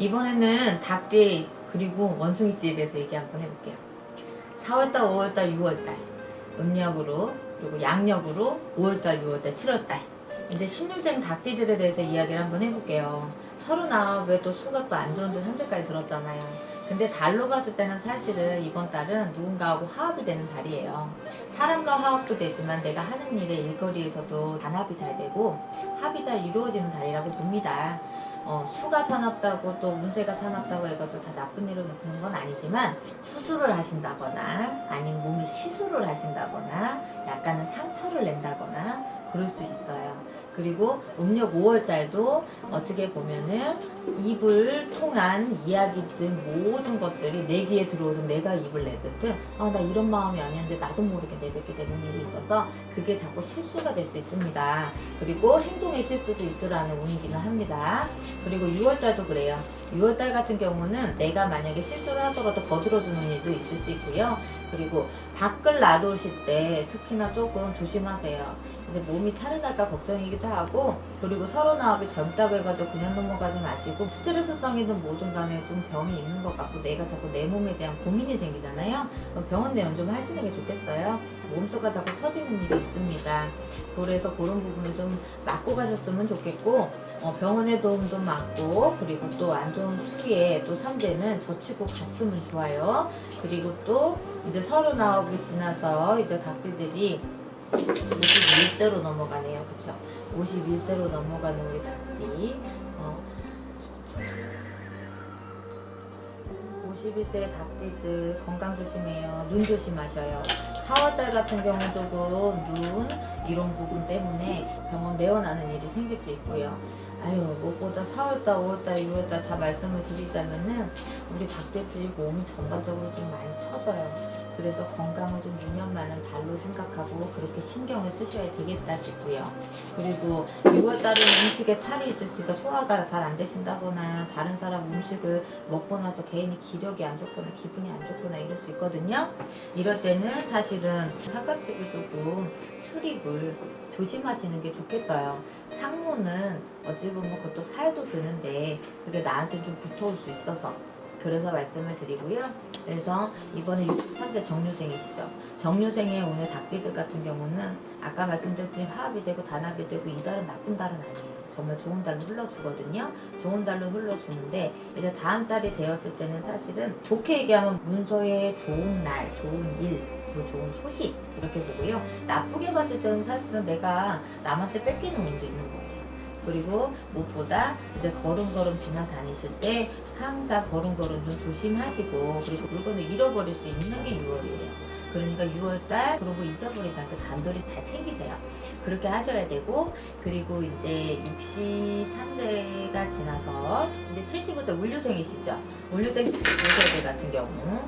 이번에는 닭띠 그리고 원숭이띠에 대해서 얘기 한번 해볼게요. 4월달, 5월달, 6월달 음력으로 그리고 양력으로 5월달, 6월달, 7월달 이제 신유생 닭띠들에 대해서 이야기를 한번 해볼게요. 39에 또 수가 또 안 좋은데 3주까지 들었잖아요. 근데 달로 봤을 때는 사실은 이번 달은 누군가하고 화합이 되는 달이에요. 사람과 화합도 되지만 내가 하는 일의 일거리에서도 단합이 잘 되고 합이 잘 이루어지는 달이라고 봅니다. 수가 사납다고 또 운세가 사납다고 해가지고 다 나쁜 일을 베푸는 건 아니지만 수술을 하신다거나 아니면 몸이 시술을 하신다거나 약간은 상처를 낸다거나 그럴 수 있어요. 그리고 음력 5월달도 어떻게 보면은 입을 통한 이야기들 모든 것들이 내 귀에 들어오든 내가 입을 내뱉든 나 이런 마음이 아니었는데 나도 모르게 내뱉게 되는 일이 있어서 그게 자꾸 실수가 될 수 있습니다. 그리고 행동의 실수도 있으라는 운이기는 합니다. 그리고 6월달도 그래요. 6월달 같은 경우는 내가 만약에 실수를 하더라도 거들어주는 일도 있을 수 있고요. 그리고 밖을 놔두실 때 특히나 조금 조심하세요. 이제 몸이 탈이 날까 걱정이기도 하고 그리고 39이 젊다고 해가지고 그냥 넘어가지 마시고 스트레스성이든 뭐든 간에 좀 병이 있는 것 같고 내가 자꾸 내 몸에 대한 고민이 생기잖아요. 병원 내원 좀 하시는 게 좋겠어요. 몸속가 자꾸 처지는 일이 있습니다. 그래서 그런 부분을 좀 막고 가셨으면 좋겠고 병원의 도움도 맞고 그리고 또 안 좋은 수리에 또 3대는 젖히고 갔으면 좋아요. 그리고 또 이제 39이 지나서 이제 닭띠들이 51세로 넘어가네요. 그쵸? 51세로 넘어가는 우리 닭띠 51세 닭띠들 건강 조심해요. 눈 조심하셔요. 4월달 같은 경우 조금 눈 이런 부분 때문에 병원 내원하는 일이 생길 수 있고요. 무엇보다 4월달, 5월달, 6월달 다 말씀을 드리자면은 우리 닭띠들이 몸이 전반적으로 좀 많이 처져요. 그래서 건강을 좀 유념하는 달로 생각하고 그렇게 신경을 쓰셔야 되겠다 싶고요. 그리고 6월달은 음식에 탈이 있을 수 있으니까 소화가 잘 안 되신다거나 다른 사람 음식을 먹고 나서 개인이 기력이 안 좋거나 기분이 안 좋거나 이럴 수 있거든요. 이럴 때는 사실은 상가집을 조금 출입을 조심하시는 게 좋겠어요. 상무는 어찌 보면 그것도 살도 드는데 그게 나한테 좀 붙어올 수 있어서 그래서 말씀을 드리고요. 그래서 이번에 63세 정류생이시죠. 정류생의 오늘 닭띠들 같은 경우는 아까 말씀드렸듯이 화합이 되고 단합이 되고 이 달은 나쁜 달은 아니에요. 정말 좋은 달로 흘러주거든요. 좋은 달로 흘러주는데 이제 다음 달이 되었을 때는 사실은 좋게 얘기하면 문서의 좋은 날, 좋은 일, 그리고 좋은 소식 이렇게 보고요. 나쁘게 봤을 때는 사실은 내가 남한테 뺏기는 운도 있는 거예요. 그리고 무엇보다 이제 걸음걸음 지나다니실 때 항상 걸음걸음 좀 조심하시고 그리고 물건을 잃어버릴 수 있는 게 6월이에요. 그러니까 6월달 그러고 잊어버리지 않게 단돌이 잘 챙기세요. 그렇게 하셔야 되고 그리고 이제 63세가 지나서 이제 75세 울류생이시죠. 울류생 75세들 같은 경우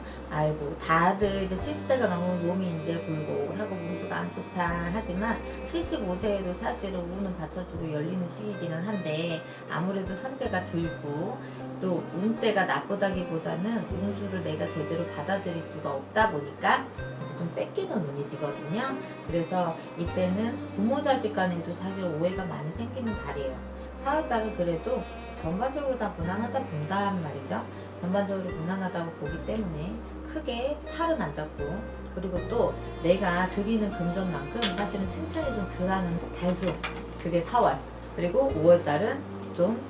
다들 이제 70세가 넘으면 몸이 이제 굴곡하고 몸수가 안 좋다 하지만 75세에도 사실은 운은 받쳐주고 열리는 시기이기는 한데 아무래도 3세가 들고 또 운때가 나쁘다기보다는 운수를 내가 제대로 받아들일 수가 없다 보니까 좀 뺏기는 운이거든요. 그래서 이때는 부모 자식 간에도 사실 오해가 많이 생기는 달이에요. 4월달은 그래도 전반적으로 다 무난하다 본다는 말이죠. 전반적으로 무난하다고 보기 때문에 크게 탈은 안 잡고 그리고 또 내가 드리는 금전만큼 사실은 칭찬이 좀 덜하는 달수 그게 4월 그리고 5월달은 좀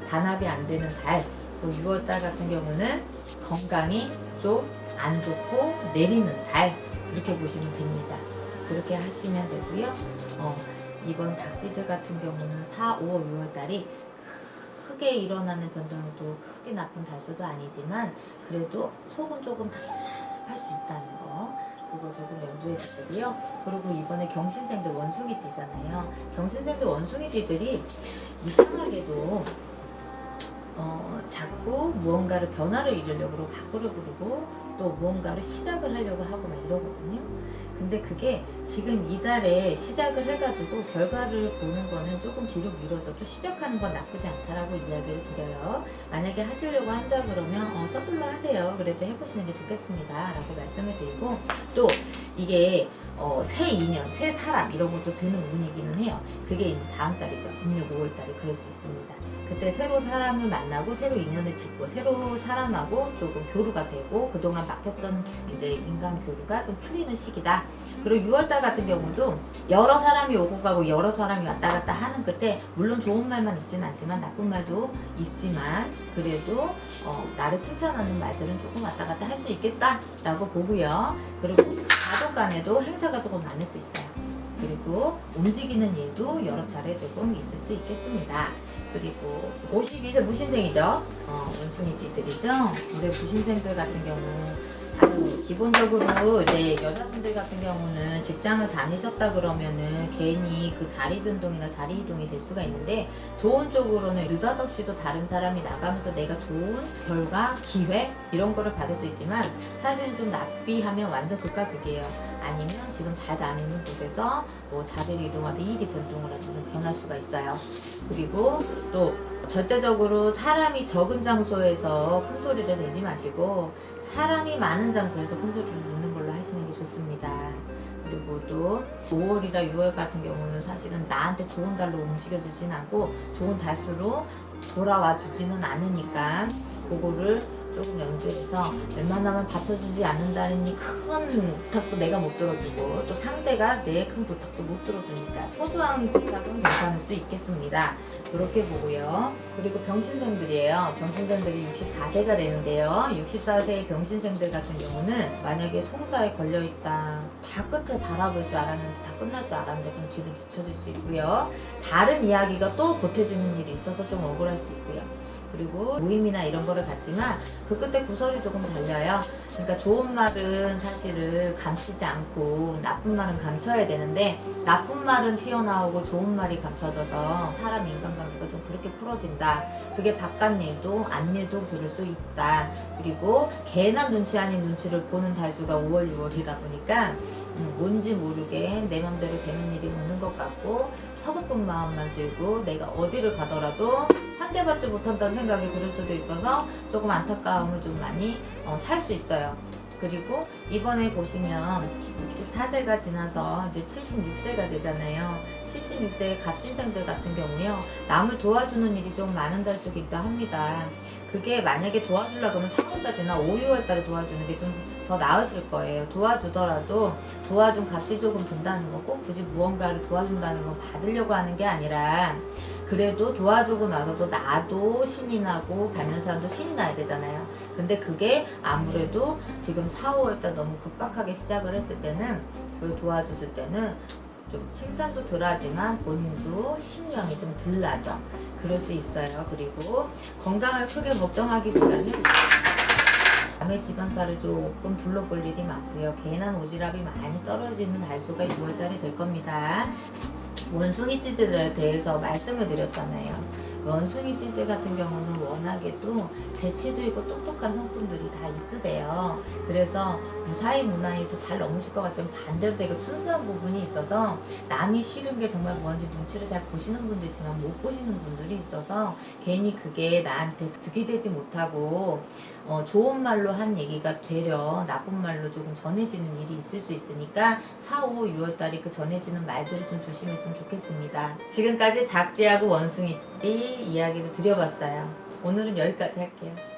단합이 안 되는 달 또 6월달 같은 경우는 건강이 좀 안 좋고 내리는 달 그렇게 보시면 됩니다. 그렇게 하시면 되고요. 이번 닭띠들 같은 경우는 4, 5, 6월달이 크게 일어나는 변동도 크게 나쁜 달수도 아니지만 그래도 속은 조금 답답할 수 있다는 거 그거 조금 염두에 두고요. 그리고 이번에 경신생들 원숭이띠잖아요. 경신생들 원숭이띠들이 이상하게도 자꾸 무언가를 변화를 이루려고 바꾸려고 그러고 또 무언가를 시작을 하려고 하고 막 이러거든요. 근데 그게 지금 이달에 시작을 해가지고 결과를 보는 거는 조금 뒤로 미뤄져도 시작하는 건 나쁘지 않다라고 이야기를 드려요. 만약에 하시려고 한다 그러면 서둘러 하세요. 그래도 해보시는 게 좋겠습니다 라고 말씀을 드리고 또 이게 새 인연, 새 사람 이런 것도 드는 운이기는 해요. 그게 이제 다음 달이죠. 6, 5월 달에 그럴 수 있습니다. 그때 새로 사람을 만나고 새로 인연을 짓고 새로 사람하고 조금 교류가 되고 그동안 막혔던 이제 인간 교류가 좀 풀리는 시기다. 그리고 6월달 같은 경우도 여러 사람이 오고 가고 여러 사람이 왔다 갔다 하는 끝에 물론 좋은 말만 있진 않지만 나쁜 말도 있지만 그래도 나를 칭찬하는 말들은 조금 왔다 갔다 할 수 있겠다라고 보고요. 그리고 가족 간에도 행사가 조금 많을 수 있어요. 그리고 움직이는 일도 여러 차례 조금 있을 수 있겠습니다. 그리고 52세 무신생이죠. 원숭이띠들이죠. 올해 무신생들 같은 경우 기본적으로 이제 여자분들 같은 경우는 직장을 다니셨다 그러면은 괜히 그 자리 변동이나 자리 이동이 될 수가 있는데 좋은 쪽으로는 느닷없이도 다른 사람이 나가면서 내가 좋은 결과, 기회 이런 거를 받을 수 있지만 사실은 좀 낭비하면 완전 극과 극이에요. 아니면 지금 잘 다니는 곳에서 뭐 자리를 이동하든 일이 변동을 하든 변할 수가 있어요. 그리고 또 절대적으로 사람이 적은 장소에서 큰 소리를 내지 마시고 사람이 많은 장소에서 큰 소리를 내는 걸로 하시는 게 좋습니다. 그리고 또 5월이라 6월 같은 경우는 사실은 나한테 좋은 달로 움직여주진 않고 좋은 달수로 돌아와 주지는 않으니까 그거를 조금 염두해서 웬만하면 받쳐주지 않는다니 큰 부탁도 내가 못 들어주고 또 상대가 내 큰 부탁도 못 들어주니까 소소한 부탁은 괜찮을 수 있겠습니다. 그렇게 보고요. 그리고 병신생들이에요. 병신생들이 64세가 되는데요. 64세의 병신생들 같은 경우는 만약에 송사에 걸려있다. 다 끝을 바라볼 줄 알았는데 다 끝날 줄 알았는데 좀 뒤로 뒤쳐질 수 있고요. 다른 이야기가 또 보태주는 일이 있어서 좀 억울할 수 있고요. 그리고 모임이나 이런 거를 갖지만 그 끝에 구설이 조금 달려요. 그러니까 좋은 말은 사실은 감추지 않고 나쁜 말은 감춰야 되는데 나쁜 말은 튀어나오고 좋은 말이 감춰져서 사람 인간관계가 좀 그렇게 풀어진다. 그게 바깥 일도 안 일도 들을 수 있다. 그리고 괜한 눈치 아닌 눈치를 보는 달수가 5월 6월이다 보니까 뭔지 모르게 내 맘대로 되는 일이 없는 것 같고 서글픈 마음만 들고 내가 어디를 가더라도 상대받지 못한다는 생각이 들 수도 있어서 조금 안타까움을 좀 많이 살 수 있어요. 그리고 이번에 보시면 64세가 지나서 이제 76세가 되잖아요. 76세의 갑신생들 같은 경우요. 남을 도와주는 일이 좀 많은 달수기도 합니다. 그게 만약에 도와주려고 하면 3월까지나 5, 6월달에 도와주는 게 좀 더 나으실 거예요. 도와주더라도 도와준 값이 조금 든다는 거 꼭 굳이 무언가를 도와준다는 건 받으려고 하는 게 아니라 그래도 도와주고 나서도 나도 신이 나고 받는 사람도 신이 나야 되잖아요. 근데 그게 아무래도 지금 4, 5월달 너무 급박하게 시작을 했을 때는 그걸 도와줬을 때는 좀 칭찬도 덜하지만 본인도 신경이 좀 덜 나죠. 그럴 수 있어요. 그리고 건강을 크게 걱정하기보다는 남의 집안살을 조금 둘러볼 일이 많고요. 괜한 오지랖이 많이 떨어지는 달수가 6월달이 될 겁니다. 원숭이띠들에 대해서 말씀을 드렸잖아요. 원숭이띠들 같은 경우는 워낙에도 재치도 있고 똑똑한 성품들이 다 있으세요. 그래서 무사히 무난히도 잘 넘으실 것 같지만 반대로 되게 순수한 부분이 있어서 남이 싫은 게 정말 뭔지 눈치를 잘 보시는 분도 있지만 못 보시는 분들이 있어서 괜히 그게 나한테 득이 되지 못하고 좋은 말로 한 얘기가 되려 나쁜 말로 조금 전해지는 일이 있을 수 있으니까 4, 5, 6월달에 그 전해지는 말들을 좀 조심했으면 좋겠습니다. 지금까지 닭쥐하고 원숭이띠 이야기를 드려봤어요. 오늘은 여기까지 할게요.